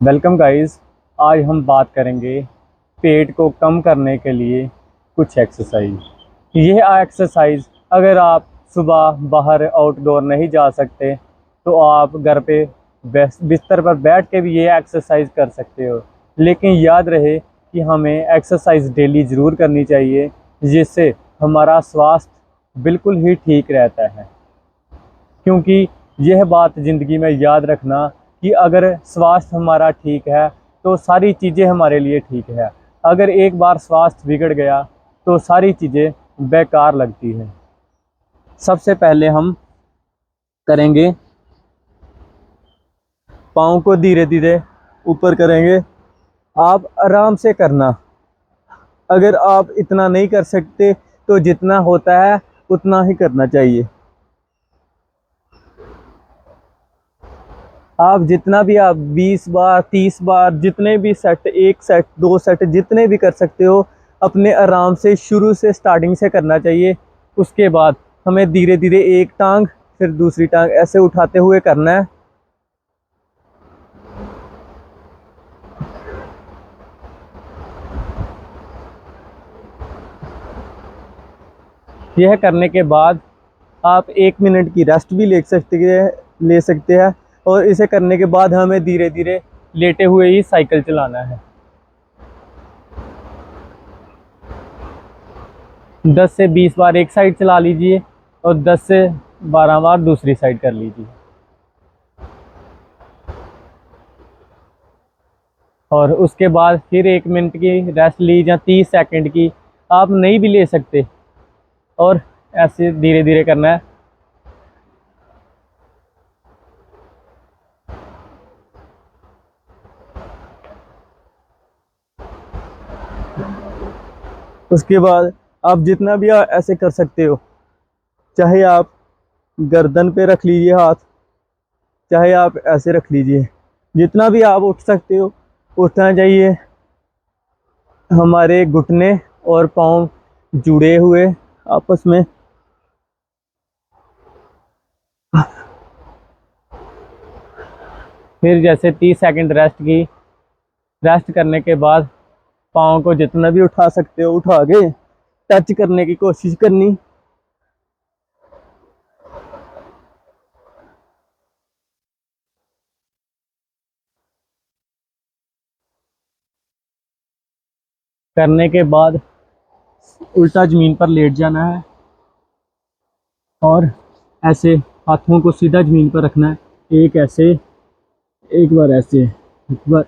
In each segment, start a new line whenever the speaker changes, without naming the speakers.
Welcome guys. आज हम बात करेंगे पेट को कम करने के लिए कुछ एक्सरसाइज। यह एक्सरसाइज अगर आप सुबह बाहर आउटडोर नहीं जा सकते तो आप घर पे बिस्तर पर बैठ के भी ये एक्सरसाइज कर सकते हो। लेकिन याद रहे कि हमें एक्सरसाइज डेली ज़रूर करनी चाहिए, जिससे हमारा स्वास्थ्य बिल्कुल ही ठीक रहता है। क्योंकि यह बात ज़िंदगी में याद रखना कि अगर स्वास्थ्य हमारा ठीक है तो सारी चीज़ें हमारे लिए ठीक है। अगर एक बार स्वास्थ्य बिगड़ गया तो सारी चीज़ें बेकार लगती हैं। सबसे पहले हम करेंगे, पाँव को धीरे धीरे ऊपर करेंगे। आप आराम से करना। अगर आप इतना नहीं कर सकते तो जितना होता है उतना ही करना चाहिए। आप जितना भी, आप 20 बार 30 बार, जितने भी सेट, एक सेट, दो सेट, जितने भी कर सकते हो, अपने आराम से शुरू से स्टार्टिंग से करना चाहिए। उसके बाद हमें धीरे धीरे एक टांग फिर दूसरी टांग ऐसे उठाते हुए करना है। यह करने के बाद आप 1 मिनट की रेस्ट भी ले सकते हैं और इसे करने के बाद हमें धीरे धीरे लेटे हुए ही साइकिल चलाना है। 10 से 20 बार एक साइड चला लीजिए और 10 से 12 बार दूसरी साइड कर लीजिए। और उसके बाद फिर 1 मिनट की रेस्ट ली या 30 सेकंड की, आप नहीं भी ले सकते। और ऐसे धीरे धीरे करना है। उसके बाद आप जितना भी ऐसे कर सकते हो, चाहे आप गर्दन पे रख लीजिए हाथ, चाहे आप ऐसे रख लीजिए, जितना भी आप उठ सकते हो उठना चाहिए। हमारे घुटने और पाँव जुड़े हुए आपस में। फिर जैसे 30 सेकंड रेस्ट करने के बाद पाँव को जितना भी उठा सकते हो उठा के टच करने की कोशिश करनी। करने के बाद उल्टा ज़मीन पर लेट जाना है और ऐसे हाथों को सीधा ज़मीन पर रखना है। एक ऐसे, एक बार ऐसे, एक बार।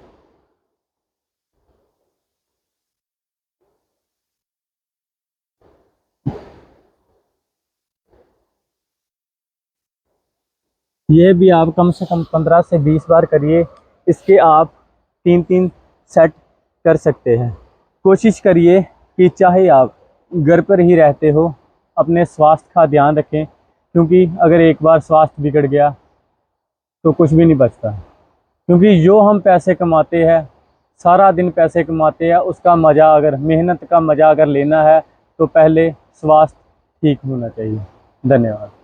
ये भी आप कम से कम 15 से 20 बार करिए। इसके आप 3-3 सेट कर सकते हैं। कोशिश करिए कि चाहे आप घर पर ही रहते हो, अपने स्वास्थ्य का ध्यान रखें, क्योंकि अगर एक बार स्वास्थ्य बिगड़ गया तो कुछ भी नहीं बचता। क्योंकि जो हम पैसे कमाते हैं, सारा दिन पैसे कमाते हैं, उसका मज़ा, अगर मेहनत का मज़ा अगर लेना है तो पहले स्वास्थ्य ठीक होना चाहिए। धन्यवाद।